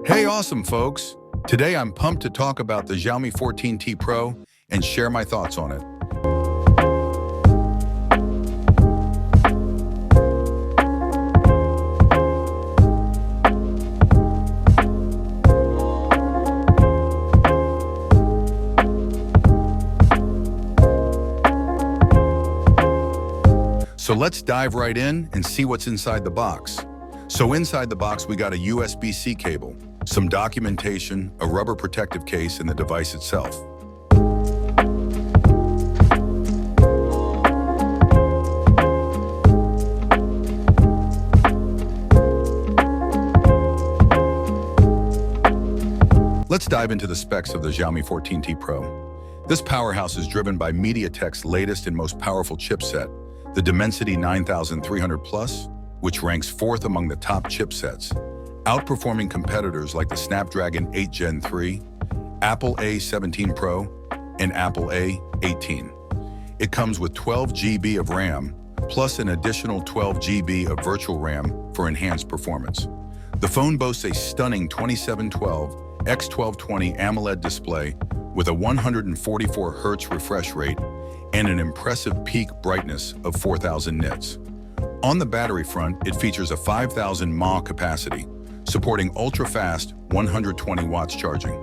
Hey, awesome folks! Today I'm pumped to talk about the Xiaomi 14T Pro and share my thoughts on it. So let's dive right in and see what's inside the box. So inside the box, we got a USB-C cable, some documentation, a rubber protective case, and the device itself. Let's dive into the specs of the Xiaomi 14T Pro. This powerhouse is driven by MediaTek's latest and most powerful chipset, the Dimensity 9300 Plus, which ranks fourth among the top chipsets, outperforming competitors like the Snapdragon 8 Gen 3, Apple A17 Pro, and Apple A18. It comes with 12 GB of RAM, plus an additional 12 GB of virtual RAM for enhanced performance. The phone boasts a stunning 2712 x 1220 AMOLED display with a 144 Hz refresh rate and an impressive peak brightness of 4,000 nits. On the battery front, it features a 5,000 mAh capacity, supporting ultra-fast 120 watts charging.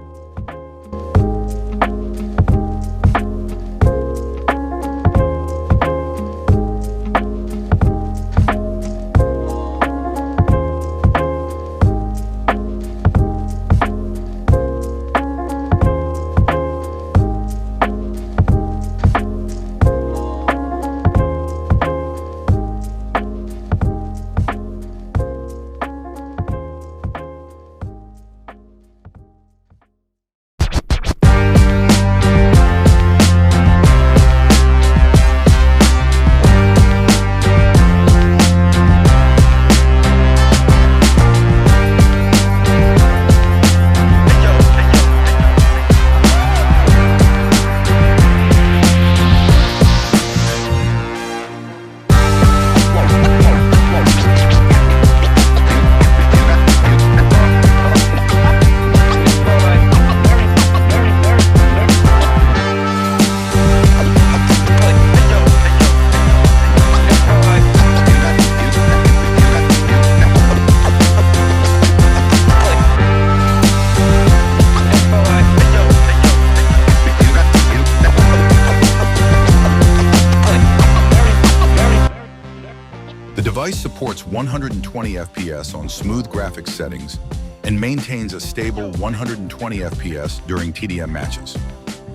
The device supports 120 FPS on smooth graphics settings and maintains a stable 120 FPS during TDM matches,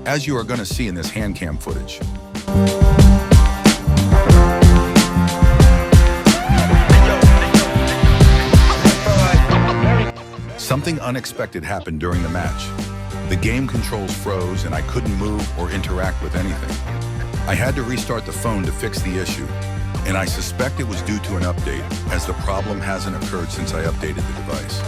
as you are going to see in this hand cam footage. Something unexpected happened during the match. The game controls froze and I couldn't move or interact with anything. I had to restart the phone to fix the issue, and I suspect it was due to an update, as the problem hasn't occurred since I updated the device.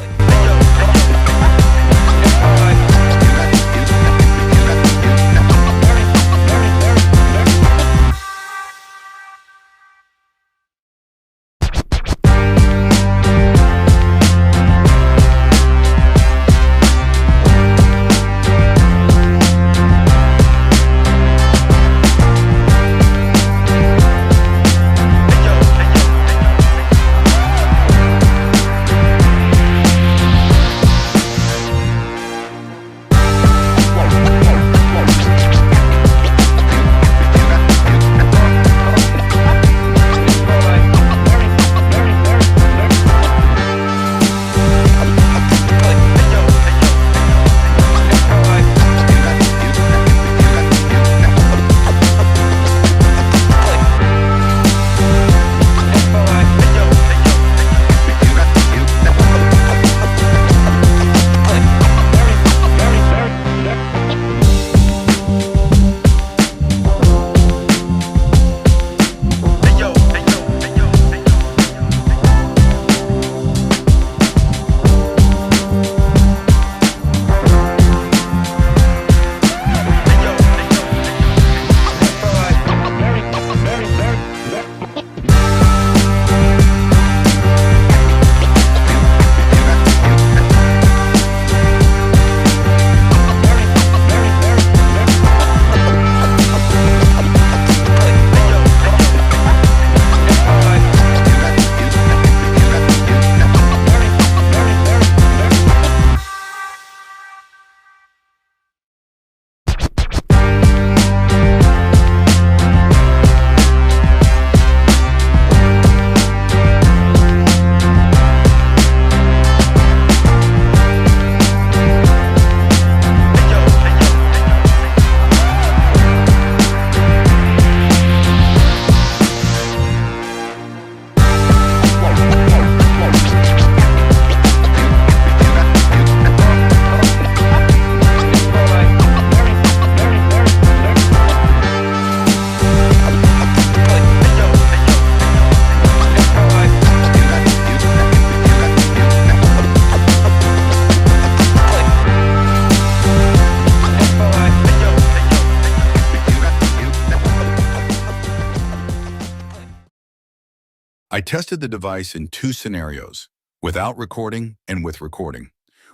I tested the device in 2 scenarios, without recording and with recording.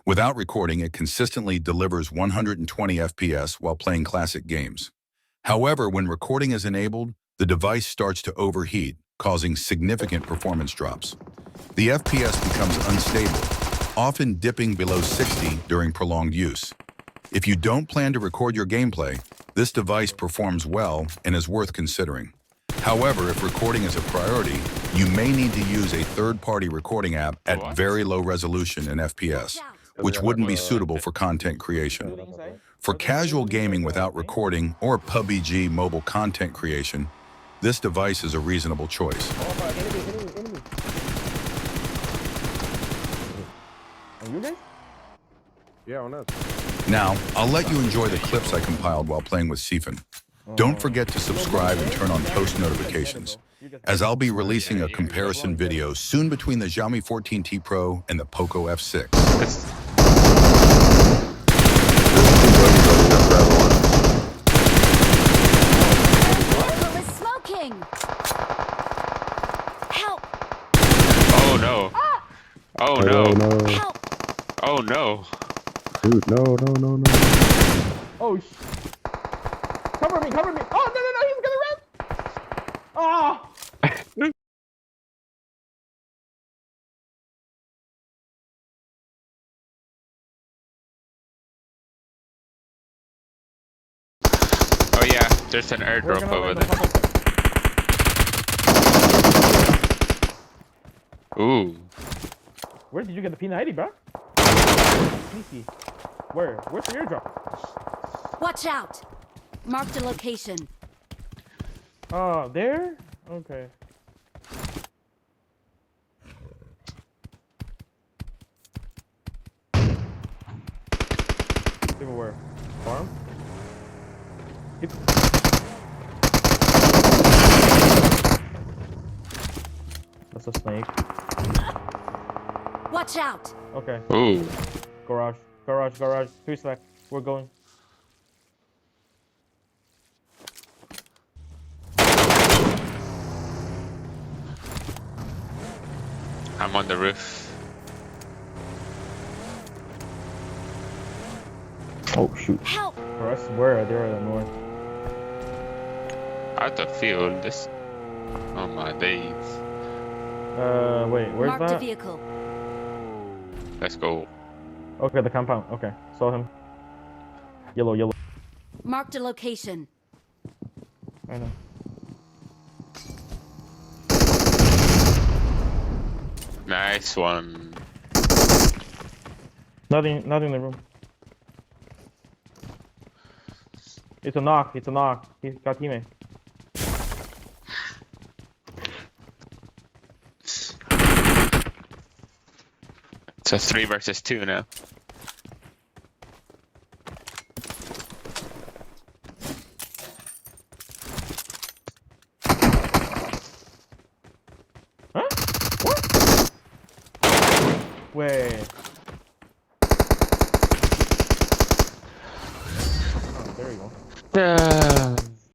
Without recording, it consistently delivers 120 FPS while playing classic games. However, when recording is enabled, the device starts to overheat, causing significant performance drops. The FPS becomes unstable, often dipping below 60 during prolonged use. If you don't plan to record your gameplay, this device performs well and is worth considering. However, if recording is a priority, you may need to use a third-party recording app at very low resolution and FPS, which wouldn't be suitable for content creation. For casual gaming without recording or PUBG mobile content creation, this device is a reasonable choice. Are you guys? Yeah, on us. Now, I'll let you enjoy the clips I compiled while playing with Siphon. Don't forget to subscribe and turn on post notifications, as I'll be releasing a comparison video soon between the Xiaomi 14T Pro and the Poco F6. Help! Oh no! Oh no! Help! Oh no! Dude, no. Oh, cover me! Oh, no, he's gonna run! Oh! Oh yeah, there's an airdrop over there. Ooh. Where did you get the P90, bro? Sneaky. Where's the airdrop? Watch out! Marked a location. Oh, there? Okay. People where? Farm? That's a snake. Watch out! Okay. Ooh. Garage. 3 slack. We're going. I'm on the roof. Oh shoot. Help! For us, where? They're at the north. Out the field. This. Oh my days. Wait, where's Marked a that? vehicle. Let's go. Okay, the compound. Okay, saw him. Yellow. Marked a location. I know. Nice one. Nothing in the room. It's a knock. He's got teammate. It's a 3 versus 2 now. Huh? What? Wait. Oh, there you go.